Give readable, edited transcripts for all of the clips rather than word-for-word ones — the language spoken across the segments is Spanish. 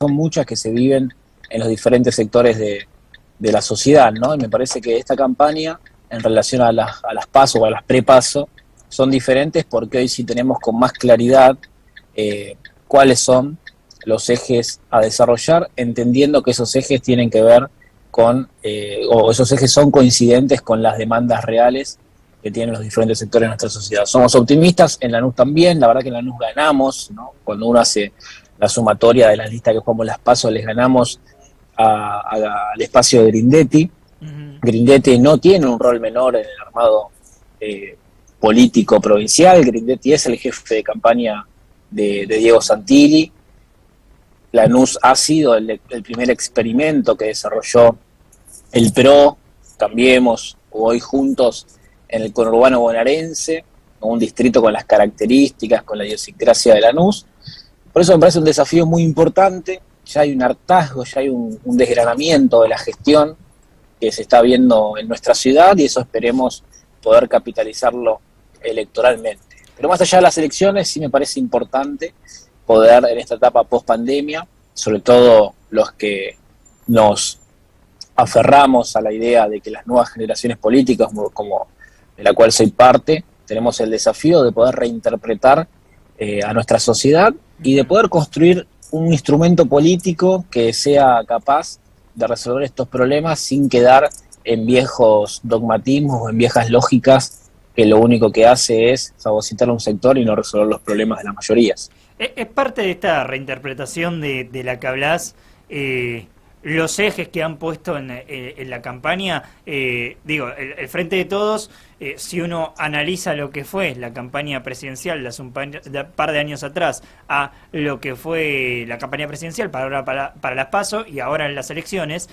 son muchas que se viven en los diferentes sectores de la sociedad, ¿no? Y me parece que esta campaña, en relación a las PASO o a las pre-PASO, son diferentes porque hoy sí tenemos con más claridad cuáles son los ejes a desarrollar, entendiendo que esos ejes tienen que ver con, o esos ejes son coincidentes con las demandas reales que tienen los diferentes sectores de nuestra sociedad. Somos optimistas, en Lanús también, la verdad que en Lanús ganamos, ¿no? Cuando uno hace la sumatoria de las listas que jugamos las PASO, les ganamos al espacio de Grindetti. Grindetti no tiene un rol menor en el armado político provincial. Grindetti es el jefe de campaña de Diego Santilli. Lanús ha sido el primer experimento que desarrolló el PRO, Cambiemos, Hoy Juntos, en el conurbano bonaerense, un distrito con las características, con la idiosincrasia de Lanús. Por eso me parece un desafío muy importante. Ya hay un hartazgo, ya hay un desgranamiento de la gestión que se está viendo en nuestra ciudad, y eso esperemos poder capitalizarlo electoralmente. Pero más allá de las elecciones, sí me parece importante poder, en esta etapa post-pandemia, sobre todo los que nos aferramos a la idea de que las nuevas generaciones políticas, como de la cual soy parte, tenemos el desafío de poder reinterpretar a nuestra sociedad y de poder construir un instrumento político que sea capaz de resolver estos problemas sin quedar en viejos dogmatismos o en viejas lógicas que lo único que hace es fagocitar a un sector y no resolver los problemas de las mayorías. Es parte de esta reinterpretación de la que hablás, los ejes que han puesto en la campaña, el Frente de Todos, si uno analiza lo que fue la campaña presidencial de hace un par de años atrás a lo que fue la campaña presidencial para las PASO y ahora en las elecciones,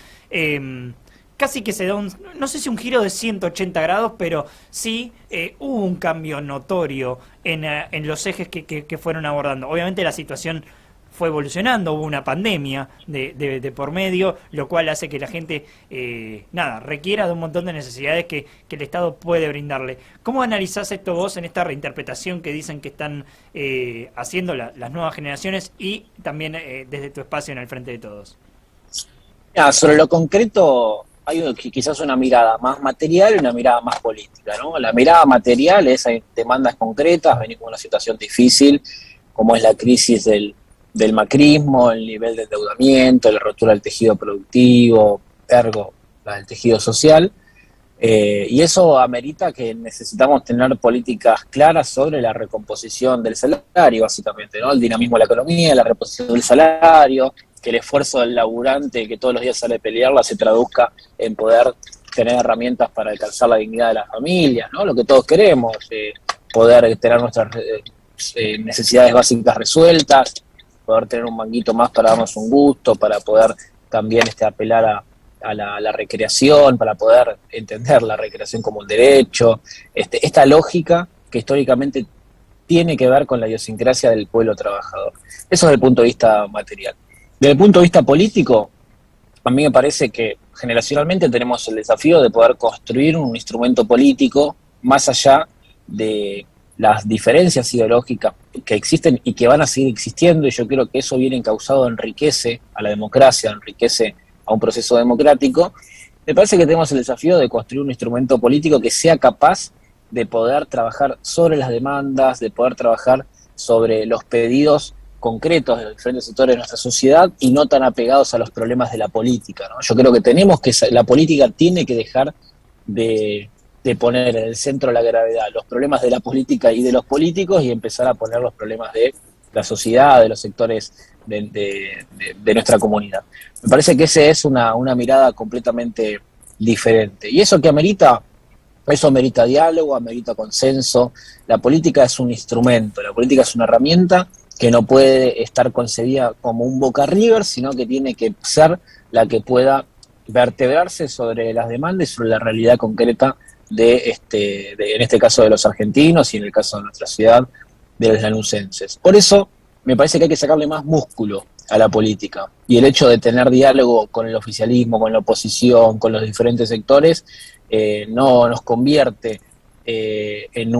casi que se da no sé si un giro de 180 grados, pero sí hubo un cambio notorio en los ejes que fueron abordando. Obviamente la situación fue evolucionando, hubo una pandemia de por medio, lo cual hace que la gente requiera de un montón de necesidades que el Estado puede brindarle. ¿Cómo analizás esto vos en esta reinterpretación que dicen que están haciendo las nuevas generaciones y también desde tu espacio en el Frente de Todos? Sobre lo concreto, hay quizás una mirada más material y una mirada más política, ¿no? La mirada material es, hay demandas concretas, venimos con una situación difícil, como es la crisis del macrismo, el nivel de endeudamiento, la rotura del tejido productivo, ergo, del tejido social, y eso amerita que necesitamos tener políticas claras sobre la recomposición del salario, básicamente, ¿no? El dinamismo de la economía, la reposición del salario, que el esfuerzo del laburante que todos los días sale a pelearla se traduzca en poder tener herramientas para alcanzar la dignidad de las familias, ¿no? Lo que todos queremos, poder tener nuestras necesidades básicas resueltas, poder tener un manguito más para darnos un gusto, para poder también apelar a la recreación, para poder entender la recreación como un derecho, esta lógica que históricamente tiene que ver con la idiosincrasia del pueblo trabajador. Eso desde el punto de vista material. Desde el punto de vista político, a mí me parece que generacionalmente tenemos el desafío de poder construir un instrumento político más allá de las diferencias ideológicas que existen y que van a seguir existiendo, y yo creo que eso bien encauzado enriquece a la democracia, enriquece a un proceso democrático. Me parece que tenemos el desafío de construir un instrumento político que sea capaz de poder trabajar sobre las demandas, de poder trabajar sobre los pedidos concretos de los diferentes sectores de nuestra sociedad y no tan apegados a los problemas de la política, ¿no? Yo creo que la política tiene que dejar de poner en el centro de la gravedad los problemas de la política y de los políticos y empezar a poner los problemas de la sociedad, de los sectores de nuestra comunidad. Me parece que esa es una mirada completamente diferente. Y eso que amerita diálogo, amerita consenso. La política es un instrumento, la política es una herramienta que no puede estar concebida como un Boca River, sino que tiene que ser la que pueda vertebrarse sobre las demandas y sobre la realidad concreta en este caso de los argentinos y en el caso de nuestra ciudad, de los lanucenses. Por eso me parece que hay que sacarle más músculo a la política, y el hecho de tener diálogo con el oficialismo, con la oposición, con los diferentes sectores, no nos convierte en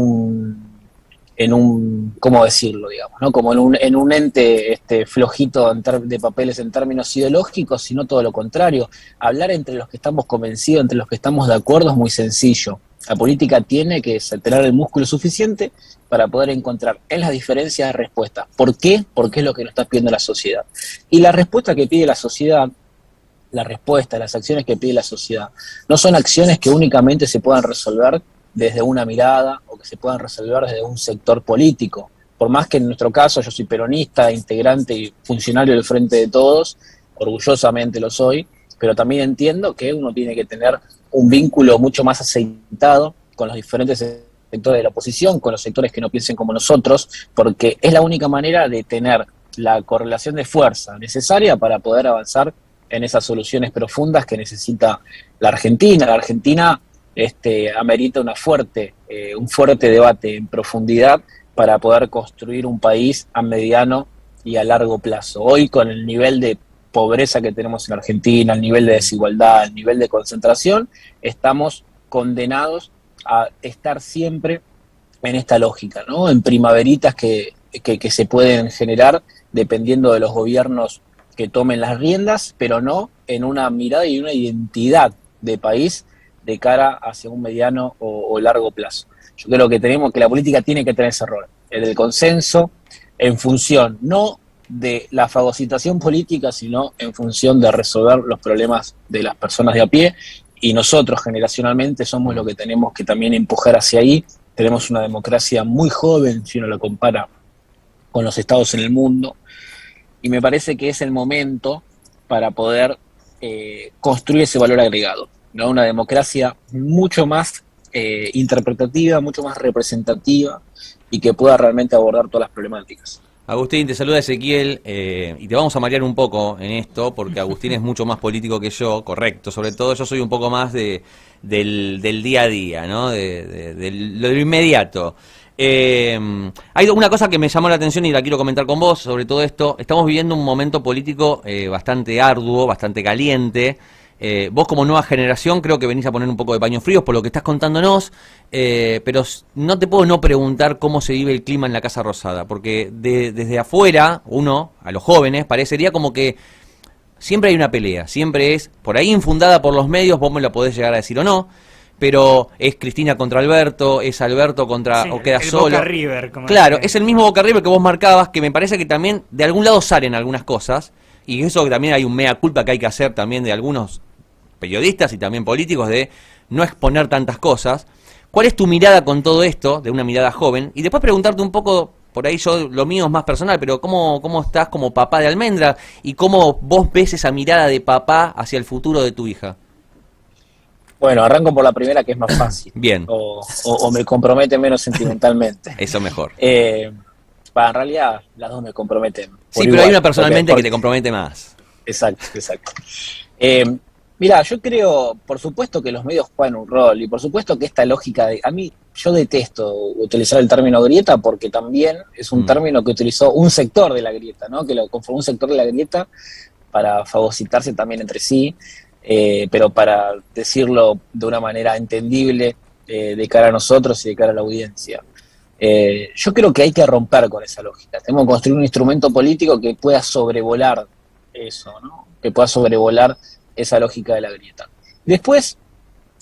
¿cómo decirlo, digamos, ¿no? Como en un ente flojito de papeles en términos ideológicos, sino todo lo contrario. Hablar entre los que estamos convencidos, entre los que estamos de acuerdo, es muy sencillo. La política tiene que tener el músculo suficiente para poder encontrar en las diferencias respuestas. ¿Por qué? Porque es lo que nos está pidiendo la sociedad. Y la respuesta que pide la sociedad, la respuesta, las acciones que pide la sociedad, no son acciones que únicamente se puedan resolver desde una mirada o que se puedan resolver desde un sector político. Por más que en nuestro caso yo soy peronista, integrante y funcionario del Frente de Todos, orgullosamente lo soy, pero también entiendo que uno tiene que tener un vínculo mucho más aceitado con los diferentes sectores de la oposición, con los sectores que no piensen como nosotros, porque es la única manera de tener la correlación de fuerza necesaria para poder avanzar en esas soluciones profundas que necesita la Argentina. La Argentina amerita un fuerte debate en profundidad para poder construir un país a mediano y a largo plazo. Hoy, con el nivel de pobreza que tenemos en Argentina, el nivel de desigualdad, el nivel de concentración, estamos condenados a estar siempre en esta lógica, ¿no? En primaveritas que se pueden generar dependiendo de los gobiernos que tomen las riendas, pero no en una mirada y una identidad de país de cara hacia un mediano o largo plazo. Yo creo que la política tiene que tener ese rol, el del consenso, en función no de la fagocitación política, sino en función de resolver los problemas de las personas de a pie, y nosotros generacionalmente somos lo que tenemos que también empujar hacia ahí. Tenemos una democracia muy joven, si uno la compara con los estados en el mundo, y me parece que es el momento para poder construir ese valor agregado, ¿no? Una democracia mucho más interpretativa, mucho más representativa y que pueda realmente abordar todas las problemáticas. Agustín, te saluda Ezequiel, y te vamos a marear un poco en esto, porque Agustín es mucho más político que yo, correcto, sobre todo yo soy un poco más del día a día, ¿no? De lo inmediato. Hay una cosa que me llamó la atención y la quiero comentar con vos sobre todo esto. Estamos viviendo un momento político bastante arduo, bastante caliente. Vos como nueva generación creo que venís a poner un poco de paños fríos por lo que estás contándonos, pero no te puedo no preguntar cómo se vive el clima en la Casa Rosada, porque desde afuera, a los jóvenes, parecería como que siempre hay una pelea, siempre es por ahí infundada por los medios, vos me lo podés llegar a decir o no, pero es Cristina contra Alberto, es Alberto contra sí, o queda el solo. Boca River, como claro, dice. es el mismo Boca River que vos marcabas, que me parece que también de algún lado salen algunas cosas, y eso que también hay un mea culpa que hay que hacer también de algunos periodistas y también políticos de no exponer tantas cosas. ¿Cuál es tu mirada con todo esto, de una mirada joven? Y después preguntarte un poco, por ahí lo mío es más personal, pero ¿cómo estás como papá de Almendra? ¿Y cómo vos ves esa mirada de papá hacia el futuro de tu hija? Bueno, arranco por la primera, que es más fácil. Bien. O me compromete menos sentimentalmente. Eso mejor. En realidad, las dos me comprometen. Sí, igual, pero hay una personalmente porque que te compromete más. Exacto. Mirá, yo creo, por supuesto que los medios juegan un rol, y por supuesto que esta lógica yo detesto utilizar el término grieta, porque también es un término que utilizó un sector de la grieta, ¿no? Que lo conformó un sector de la grieta para fagocitarse también entre sí, pero para decirlo de una manera entendible de cara a nosotros y de cara a la audiencia. Yo creo que hay que romper con esa lógica. Tenemos que construir un instrumento político que pueda sobrevolar eso, ¿no? Que pueda sobrevolar esa lógica de la grieta. Después,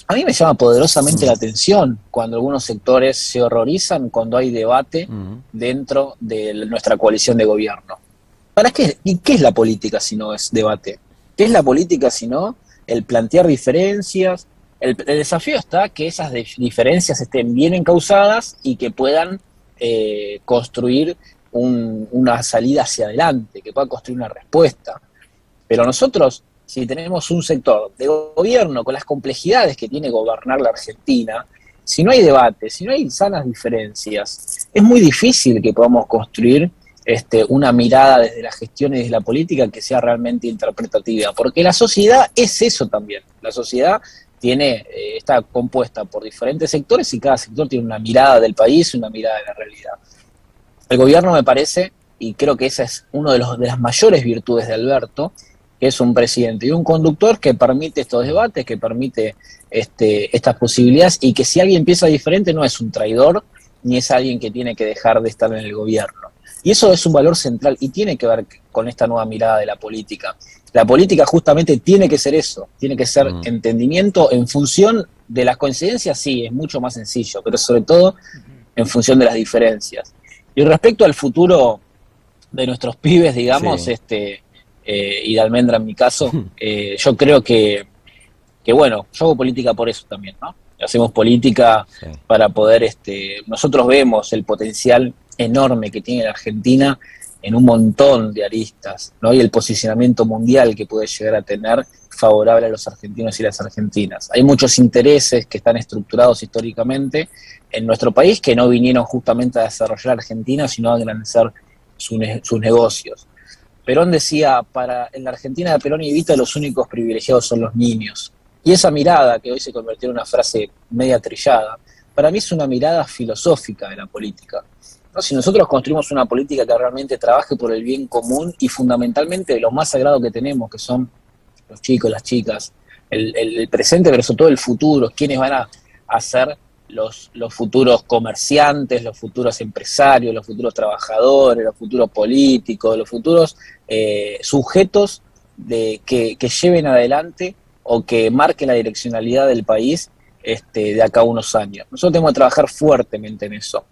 a mí me llama poderosamente la atención cuando algunos sectores se horrorizan cuando hay debate dentro de nuestra coalición de gobierno. ¿Para qué? ¿Y qué es la política si no es debate? ¿Qué es la política si no el plantear diferencias? El desafío está que esas diferencias estén bien encausadas y que puedan construir una salida hacia adelante, que pueda construir una respuesta. Pero nosotros, si tenemos un sector de gobierno con las complejidades que tiene gobernar la Argentina, si no hay debate, si no hay sanas diferencias, es muy difícil que podamos construir una mirada desde la gestión y desde la política que sea realmente interpretativa, porque la sociedad es eso también. La sociedad está compuesta por diferentes sectores y cada sector tiene una mirada del país, una mirada de la realidad. El gobierno, me parece, y creo que esa es una de las mayores virtudes de Alberto, que es un presidente y un conductor que permite estos debates, que permite estas posibilidades, y que si alguien piensa diferente no es un traidor ni es alguien que tiene que dejar de estar en el gobierno. Y eso es un valor central y tiene que ver con esta nueva mirada de la política. La política justamente tiene que ser eso, tiene que ser entendimiento en función de las coincidencias, sí, es mucho más sencillo, pero sobre todo en función de las diferencias. Y respecto al futuro de nuestros pibes, digamos, Sí. Y de Almendra en mi caso, yo creo que bueno, yo hago política por eso también, ¿no? Hacemos política Sí. para poder, nosotros vemos el potencial enorme que tiene la Argentina en un montón de aristas, ¿no? Y el posicionamiento mundial que puede llegar a tener favorable a los argentinos y las argentinas. Hay muchos intereses que están estructurados históricamente en nuestro país que no vinieron justamente a desarrollar Argentina, sino a engrandecer sus negocios. Perón decía, en la Argentina de Perón y Evita los únicos privilegiados son los niños. Y esa mirada, que hoy se convirtió en una frase media trillada, para mí es una mirada filosófica de la política, ¿no? Si nosotros construimos una política que realmente trabaje por el bien común y fundamentalmente lo más sagrado que tenemos, que son los chicos, las chicas, el presente, pero sobre todo el futuro, quienes van a ser los futuros comerciantes, los futuros empresarios, los futuros trabajadores, los futuros políticos, los futuros sujetos que lleven adelante o que marquen la direccionalidad del país de acá a unos años. Nosotros tenemos que trabajar fuertemente en eso.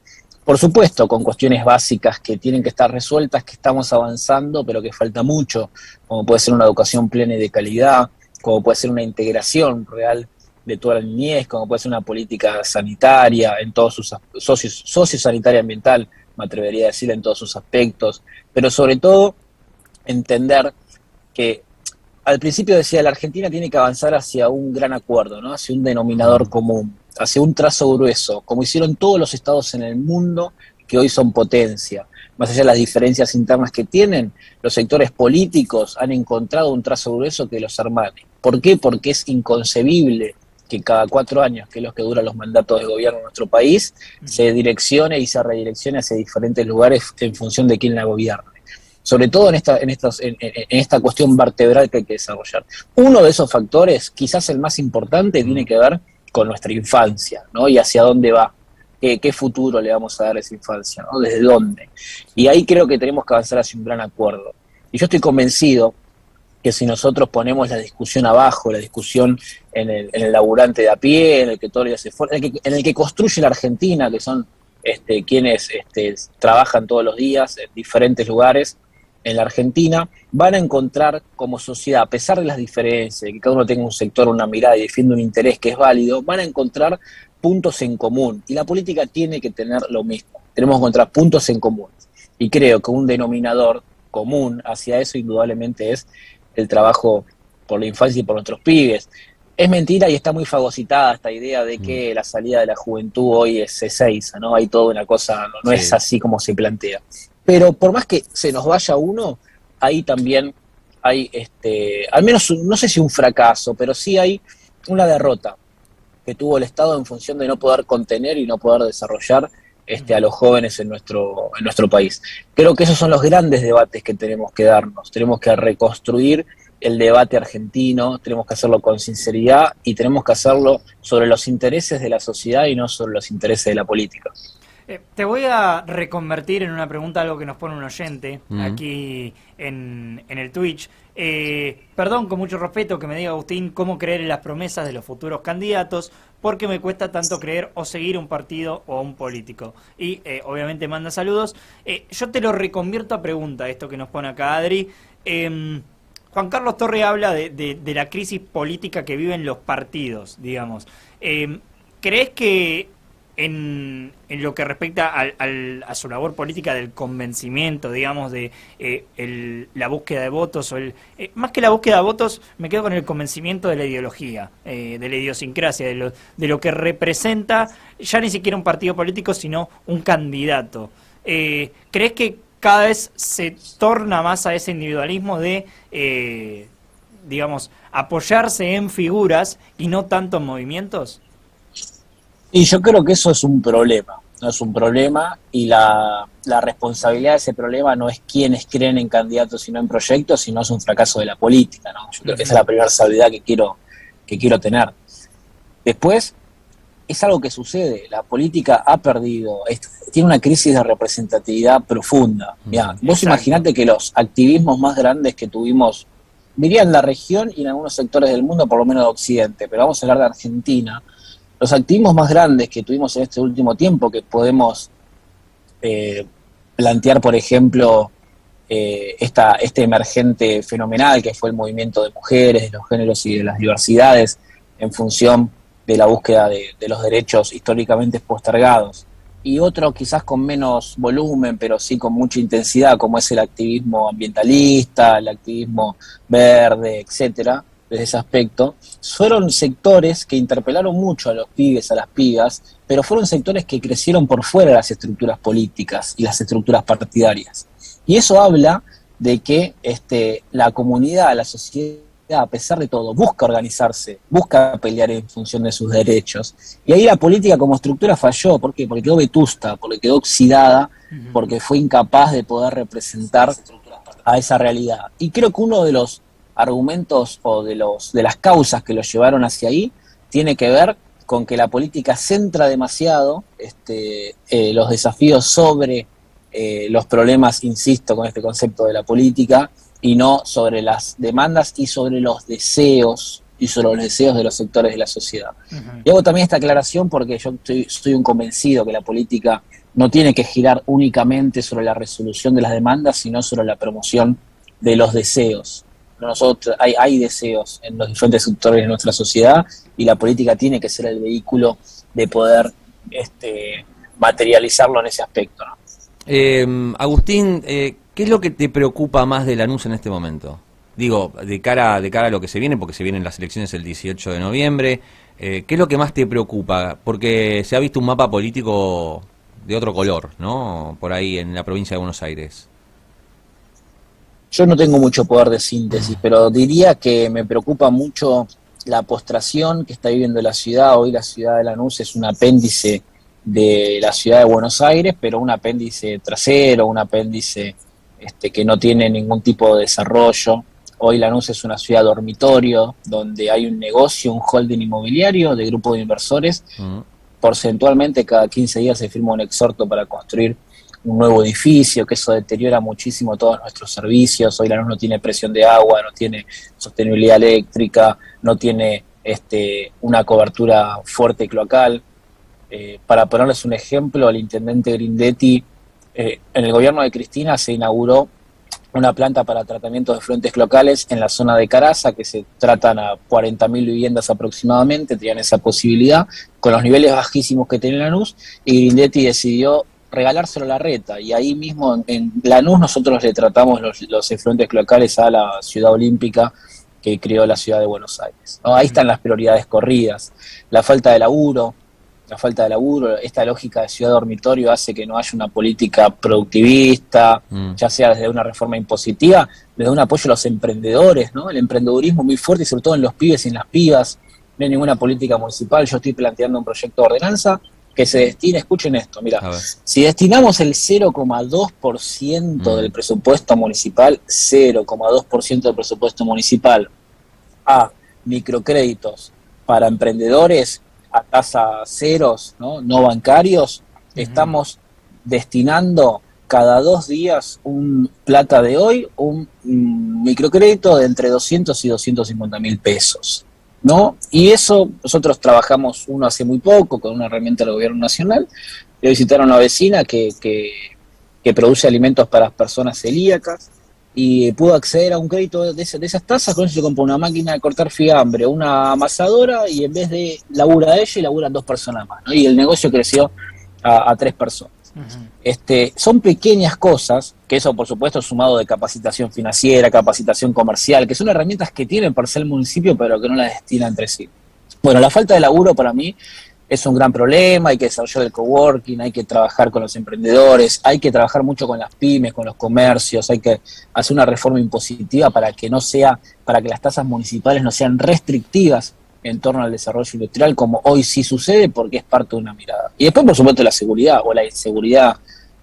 Por supuesto, con cuestiones básicas que tienen que estar resueltas, que estamos avanzando, pero que falta mucho, como puede ser una educación plena y de calidad, como puede ser una integración real de toda la niñez, como puede ser una política sanitaria en todos sus sociosanitaria ambiental, me atrevería a decir, en todos sus aspectos, pero sobre todo entender que al principio decía, la Argentina tiene que avanzar hacia un gran acuerdo, ¿no? Hacia un denominador común, hacia un trazo grueso, como hicieron todos los estados en el mundo que hoy son potencia. Más allá de las diferencias internas que tienen, los sectores políticos han encontrado un trazo grueso que los hermane. ¿Por qué? Porque es inconcebible que cada 4 años, que es lo que duran los mandatos de gobierno en nuestro país, se direccione y se redireccione hacia diferentes lugares en función de quién la gobierne. Sobre todo en esta cuestión vertebral que hay que desarrollar. Uno de esos factores, quizás el más importante, tiene que ver con nuestra infancia, ¿no? Y hacia dónde va, qué futuro le vamos a dar a esa infancia, ¿no? Desde dónde. Y ahí creo que tenemos que avanzar hacia un gran acuerdo. Y yo estoy convencido que si nosotros ponemos la discusión abajo, la discusión en el laburante de a pie, en el que todo el día se esfuerza, en el que construye la Argentina, que son quienes trabajan todos los días en diferentes lugares, en la Argentina, van a encontrar como sociedad, a pesar de las diferencias, que cada uno tenga un sector, una mirada y defiende un interés que es válido, van a encontrar puntos en común. Y la política tiene que tener lo mismo. Tenemos que encontrar puntos en común. Y creo que un denominador común hacia eso indudablemente es el trabajo por la infancia y por nuestros pibes. Es mentira y está muy fagocitada esta idea de que la salida de la juventud hoy es C6, ¿no? Hay toda una cosa, no Sí. es así como se plantea. Pero por más que se nos vaya uno, ahí también hay, al menos, no sé si un fracaso, pero sí hay una derrota que tuvo el Estado en función de no poder contener y no poder desarrollar a los jóvenes en nuestro país. Creo que esos son los grandes debates que tenemos que darnos. Tenemos que reconstruir el debate argentino, tenemos que hacerlo con sinceridad y tenemos que hacerlo sobre los intereses de la sociedad y no sobre los intereses de la política. Te voy a reconvertir en una pregunta, algo que nos pone un oyente aquí en el Twitch. Perdón, con mucho respeto, que me diga Agustín cómo creer en las promesas de los futuros candidatos, porque me cuesta tanto creer o seguir un partido o a un político. Y obviamente manda saludos. Yo te lo reconvierto a pregunta, esto que nos pone acá Adri. Juan Carlos Torre habla de la crisis política que viven los partidos, digamos. ¿Crees que en lo que respecta a su labor política del convencimiento, digamos, de la búsqueda de votos, más que la búsqueda de votos, me quedo con el convencimiento de la ideología, de la idiosincrasia, de lo que representa ya ni siquiera un partido político, sino un candidato? ¿Crees que cada vez se torna más a ese individualismo de, digamos, apoyarse en figuras y no tanto en movimientos? Y yo creo que eso es un problema, no es un problema, y la responsabilidad de ese problema no es quienes creen en candidatos sino en proyectos, sino es un fracaso de la política, ¿no? Yo creo que esa es la primera salvedad que quiero tener. Después, es algo que sucede. La política ha perdido, tiene una crisis de representatividad profunda. Mirá, vos imaginate que los activismos más grandes que tuvimos, diría en la región y en algunos sectores del mundo, por lo menos de Occidente, pero vamos a hablar de Argentina, los activismos más grandes que tuvimos en este último tiempo, que podemos plantear, por ejemplo, este emergente fenomenal que fue el movimiento de mujeres, de los géneros y de las diversidades, en función de la búsqueda de los derechos históricamente postergados, y otro quizás con menos volumen, pero sí con mucha intensidad, como es el activismo ambientalista, el activismo verde, etcétera, desde ese aspecto, fueron sectores que interpelaron mucho a los pibes, a las pibas, pero fueron sectores que crecieron por fuera de las estructuras políticas y las estructuras partidarias. Y eso habla de que la comunidad, la sociedad, a pesar de todo, busca organizarse, busca pelear en función de sus derechos. Y ahí la política como estructura falló. ¿Por qué? Porque quedó vetusta, porque quedó oxidada, porque fue incapaz de poder representar a esa realidad. Y creo que uno de los argumentos o de las causas que los llevaron hacia ahí tiene que ver con que la política centra demasiado los desafíos sobre los problemas, insisto, con este concepto de la política, y no sobre las demandas y sobre los deseos de los sectores de la sociedad. Y hago también esta aclaración porque yo estoy un convencido que la política no tiene que girar únicamente sobre la resolución de las demandas, sino sobre la promoción de los deseos. Nosotros hay deseos en los diferentes sectores de nuestra sociedad y la política tiene que ser el vehículo de poder materializarlo en ese aspecto, ¿no? Agustín, ¿qué es lo que te preocupa más de Lanús en este momento? Digo, de cara a lo que se viene, porque se vienen las elecciones el 18 de noviembre, ¿qué es lo que más te preocupa? Porque se ha visto un mapa político de otro color, ¿no? Por ahí en la provincia de Buenos Aires. Yo no tengo mucho poder de síntesis, pero diría que me preocupa mucho la postración que está viviendo la ciudad. Hoy la ciudad de Lanús es un apéndice de la ciudad de Buenos Aires, pero un apéndice trasero, un apéndice que no tiene ningún tipo de desarrollo. Hoy Lanús es una ciudad dormitorio, donde hay un negocio, un holding inmobiliario de grupo de inversores. Porcentualmente cada 15 días se firma un exhorto para construir un nuevo edificio, que eso deteriora muchísimo todos nuestros servicios. Hoy Lanús no tiene presión de agua, no tiene sostenibilidad eléctrica, no tiene una cobertura fuerte cloacal. Para ponerles un ejemplo, el intendente Grindetti, en el gobierno de Cristina se inauguró una planta para tratamiento de efluentes cloacales en la zona de Caraza, que se tratan a 40.000 viviendas aproximadamente, tenían esa posibilidad, con los niveles bajísimos que tiene Lanús, y Grindetti decidió regalárselo a Larreta, y ahí mismo en Lanús nosotros le tratamos los efluentes cloacales a la ciudad olímpica que creó la ciudad de Buenos Aires, ¿no? Ahí están las prioridades corridas, la falta de laburo, esta lógica de ciudad dormitorio hace que no haya una política productivista, ya sea desde una reforma impositiva, desde un apoyo a los emprendedores, ¿no? El emprendedurismo muy fuerte, y sobre todo en los pibes y en las pibas. No hay ninguna política municipal. Yo estoy planteando un proyecto de ordenanza que se destine, escuchen esto, mira, si destinamos el 0,2% del presupuesto municipal, 0,2% del presupuesto municipal a microcréditos para emprendedores a tasa ceros, no bancarios, estamos destinando cada 2 días un plata de hoy, un microcrédito de entre 200 y 250.000 pesos, ¿no? Y eso nosotros trabajamos uno hace muy poco con una herramienta del gobierno nacional. Voy a visitar a una vecina que produce alimentos para personas celíacas, y pudo acceder a un crédito de esas tasas. Con eso se compra una máquina de cortar fiambre, una amasadora, y en vez de labura ella, laburan 2 personas más, ¿no? Y el negocio creció a 3 personas. Son pequeñas cosas, que eso por supuesto sumado de capacitación financiera, capacitación comercial, que son herramientas que tienen para ser el municipio, pero que no las destina entre sí. Bueno, la falta de laburo para mí es un gran problema. Hay que desarrollar el coworking, hay que trabajar con los emprendedores, hay que trabajar mucho con las pymes, con los comercios, hay que hacer una reforma impositiva para que las tasas municipales no sean restrictivas en torno al desarrollo industrial, como hoy sí sucede, porque es parte de una mirada. Y después, por supuesto, la seguridad o la inseguridad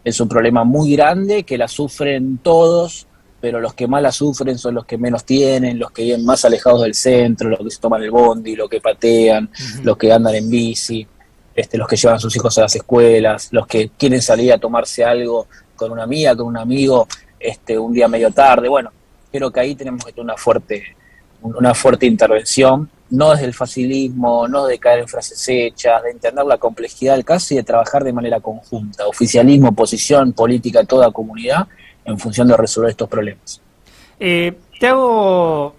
es un problema muy grande que la sufren todos, pero los que más la sufren son los que menos tienen, los que viven más alejados del centro, los que se toman el bondi, los que patean, los que andan en bici. los que llevan a sus hijos a las escuelas, los que quieren salir a tomarse algo con una amiga, con un amigo, un día medio tarde. Bueno, creo que ahí tenemos que tener una fuerte intervención, no desde el facilismo, no de caer en frases hechas, de entender la complejidad del caso y de trabajar de manera conjunta, oficialismo, oposición, política, toda comunidad, en función de resolver estos problemas. Te hago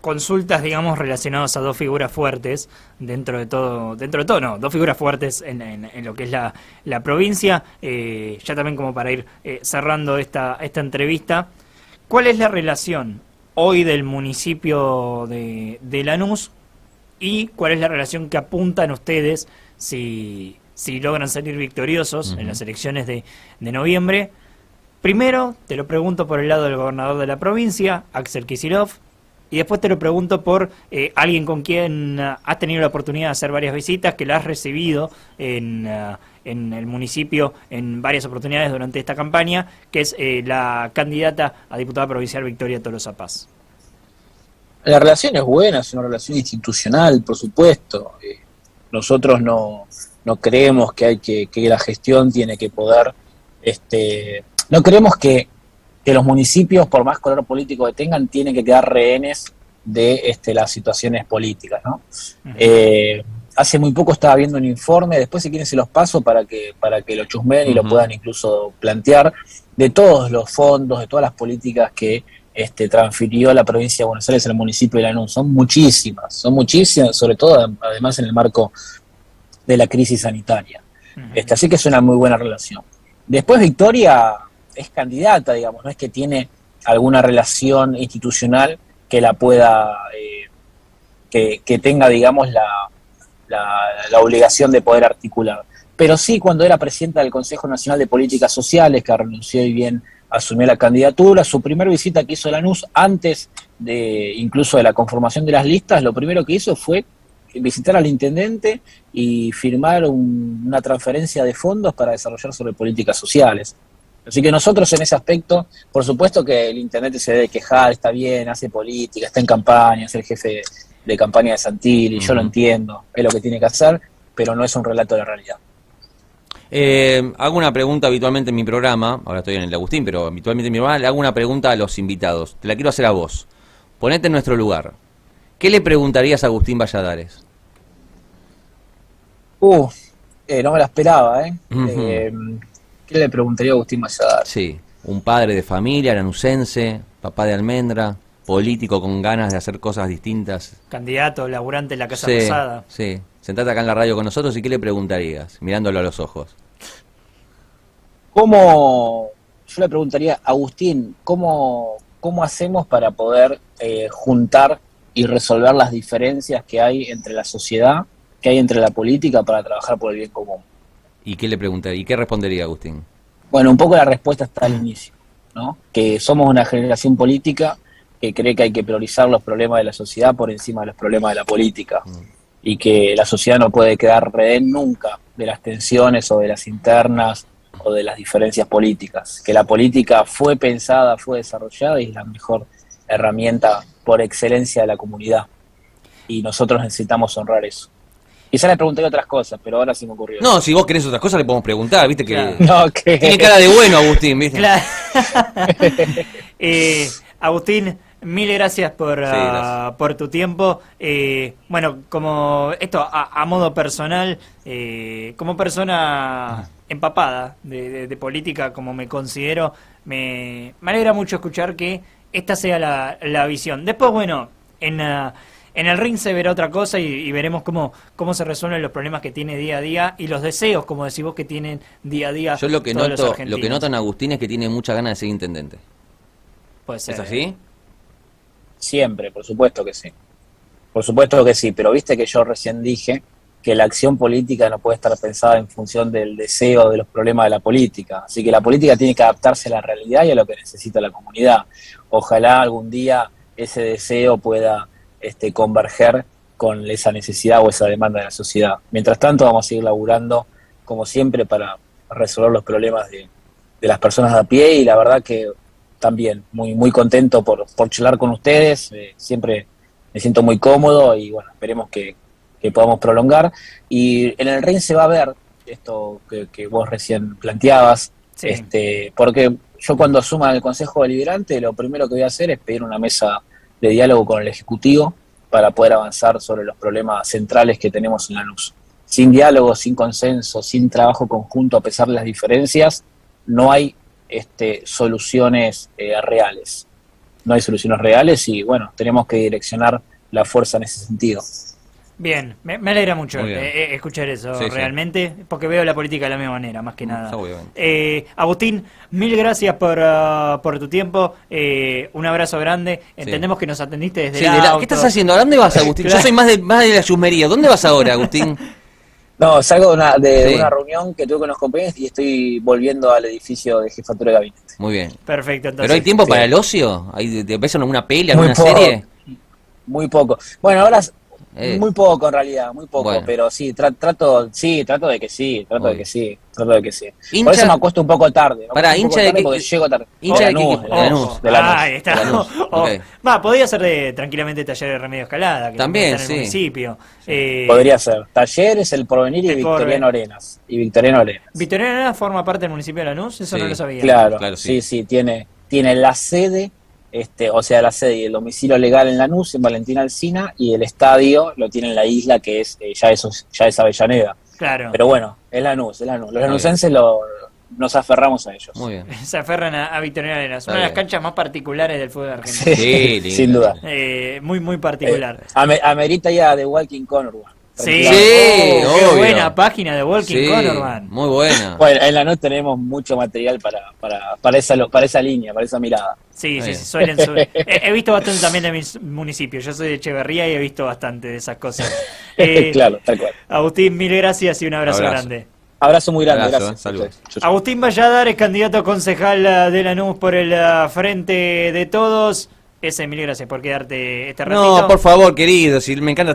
consultas, digamos, relacionadas a dos figuras fuertes dentro de todo, no, dos figuras fuertes en lo que es la provincia, ya también como para ir cerrando esta entrevista. ¿Cuál es la relación hoy del municipio de Lanús y cuál es la relación que apuntan ustedes si logran salir victoriosos en las elecciones de noviembre? Primero, te lo pregunto por el lado del gobernador de la provincia, Axel Kicillof, y después te lo pregunto por alguien con quien has tenido la oportunidad de hacer varias visitas, que la has recibido en el municipio en varias oportunidades durante esta campaña, que es la candidata a diputada provincial Victoria Tolosa Paz. La relación es buena, es una relación institucional, por supuesto. Nosotros no creemos que la gestión tiene que poder... no creemos que los municipios, por más color político que tengan, tienen que quedar rehenes de las situaciones políticas, ¿no? Hace muy poco estaba viendo un informe, después si quieren se los paso para que lo chusmeen y lo puedan incluso plantear, de todos los fondos, de todas las políticas que transfirió la provincia de Buenos Aires al municipio de Lanús. Son muchísimas, sobre todo además en el marco de la crisis sanitaria. Así que es una muy buena relación. Después Victoria es candidata, digamos, no es que tiene alguna relación institucional que la pueda, que tenga, digamos, la obligación de poder articular. Pero sí, cuando era presidenta del Consejo Nacional de Políticas Sociales, que renunció y bien asumió la candidatura, su primera visita que hizo a Lanús, antes incluso de la conformación de las listas, lo primero que hizo fue visitar al intendente y firmar una transferencia de fondos para desarrollar sobre políticas sociales. Así que nosotros en ese aspecto, por supuesto que el intendente se debe quejar, está bien, hace política, está en campaña, es el jefe de campaña de Santilli, yo lo entiendo, es lo que tiene que hacer, pero no es un relato de la realidad. Hago una pregunta habitualmente en mi programa, ahora estoy en el Agustín, pero habitualmente en mi programa le hago una pregunta a los invitados. Te la quiero hacer a vos. Ponete en nuestro lugar. ¿Qué le preguntarías a Agustín Valladares? No me la esperaba, ¿Qué le preguntaría a Agustín Valladares? Sí, un padre de familia, lanucense, papá de almendra, político con ganas de hacer cosas distintas. Candidato, laburante en la Casa Rosada. Sí, sentate acá en la radio con nosotros y ¿qué le preguntarías? Mirándolo a los ojos. Yo le preguntaría, Agustín, ¿cómo hacemos para poder juntar y resolver las diferencias que hay entre la sociedad, que hay entre la política para trabajar por el bien común? ¿Y qué le preguntaría? ¿Y qué respondería Agustín? Bueno, un poco la respuesta está al inicio, ¿no? Que somos una generación política que cree que hay que priorizar los problemas de la sociedad por encima de los problemas de la política, y que la sociedad no puede quedar rehén nunca de las tensiones o de las internas o de las diferencias políticas, que la política fue pensada, fue desarrollada y es la mejor herramienta por excelencia de la comunidad, y nosotros necesitamos honrar eso. Quizá le pregunté otras cosas, pero ahora sí me ocurrió. No, si vos querés otras cosas le podemos preguntar, viste que... Claro. No, que... Tiene cara de bueno Agustín, viste. Claro. Agustín, mil gracias por tu tiempo. Bueno, como esto a modo personal, como persona empapada de política, como me considero, me alegra mucho escuchar que esta sea la visión. Después, bueno, en el ring se verá otra cosa y veremos cómo se resuelven los problemas que tiene día a día y los deseos, como decís vos, que tienen día a día. Yo lo que todos los noto, argentinos. lo que noto en Agustín es que tiene mucha ganas de ser intendente. Puede ser. ¿Es así? Siempre, por supuesto que sí. Por supuesto que sí, pero viste que yo recién dije que la acción política no puede estar pensada en función del deseo de los problemas de la política. Así que la política tiene que adaptarse a la realidad y a lo que necesita la comunidad. Ojalá algún día ese deseo pueda converger con esa necesidad o esa demanda de la sociedad. Mientras tanto vamos a seguir laburando, como siempre, para resolver los problemas de las personas de a pie, y la verdad que también muy, muy contento por charlar con ustedes, siempre me siento muy cómodo y bueno, esperemos que que podamos prolongar. Y en el REIN se va a ver esto que vos recién planteabas, Sí. Porque yo cuando asuma el Consejo Deliberante, lo primero que voy a hacer es pedir una mesa de diálogo con el Ejecutivo para poder avanzar sobre los problemas centrales que tenemos en Lanús. Sin diálogo, sin consenso, sin trabajo conjunto, a pesar de las diferencias, no hay soluciones reales. No hay soluciones reales y, bueno, tenemos que direccionar la fuerza en ese sentido. Bien, me alegra mucho Muy bien. escuchar eso Sí, sí. realmente, porque veo la política de la misma manera, más que nada. Obviamente. Agustín, mil gracias por tu tiempo, un abrazo grande, entendemos que nos atendiste desde Sí, el auto. ¿qué estás haciendo? ¿A dónde vas, Agustín? Claro. Yo soy más de la chusmería. ¿Dónde vas ahora, Agustín? No, salgo de Sí. una reunión que tuve con los compañeros y estoy volviendo al edificio de jefatura de gabinete. Muy bien. Perfecto, entonces. ¿Pero hay tiempo Sí. para el ocio? ¿Te ves en alguna peli, Muy alguna poco. serie? Muy poco. Bueno, ahora Eh. muy poco en realidad, muy poco, Bueno. pero sí, trato de que sí, trato Obvio. de que sí, trato de que sí. Hincha- Por eso me acuesto un poco tarde. Pará, hincha de qué- porque llego tarde. hincha de qué Lanús, equipo? de Lanús. Lanús, de Lanús. Ahí está. De Lanús, Oh, ok. Va, podría ser tranquilamente Taller de Remedio Escalada, que También, está en el sí. municipio. Podría ser. Talleres, El Porvenir y El Victoriano Arenas. Y Victoriano Arenas. ¿Victoriano Arenas forma parte del municipio de Lanús? Eso Sí, no lo sabía. Claro, Claro, sí. sí, tiene la sede, o sea, la sede y el domicilio legal en Lanús, en Valentín Alsina, y el estadio lo tiene en la isla, que es ya es Avellaneda. Claro. Pero bueno, es Lanús, es Lanús. Los bien. lanucenses nos aferramos a ellos. Muy bien. Se aferran a Victoriano Arenas, Está una de las bien. canchas más particulares del fútbol argentino. Sí, lindo. Sin duda. Muy particular. Amerita ya de Walking Conor. Sí, Sí, qué obvio. buena página de Walking Sí, Connorman. muy buena. Bueno, en Lanús tenemos mucho material para esa línea, para esa mirada. Sí, Está sí, bien. sí, suelen. He visto bastante también de mis municipios. Yo soy de Echeverría y he visto bastante de esas cosas. Claro, tal cual. Agustín, mil gracias y un abrazo Abrazo. grande. Abrazo muy grande, Abrazo, gracias. saludos. Chau, chau. Agustín Valladares, candidato a concejal de Lanús por el Frente de Todos. Mil gracias por quedarte este ratito. No, por favor, querido, si me encanta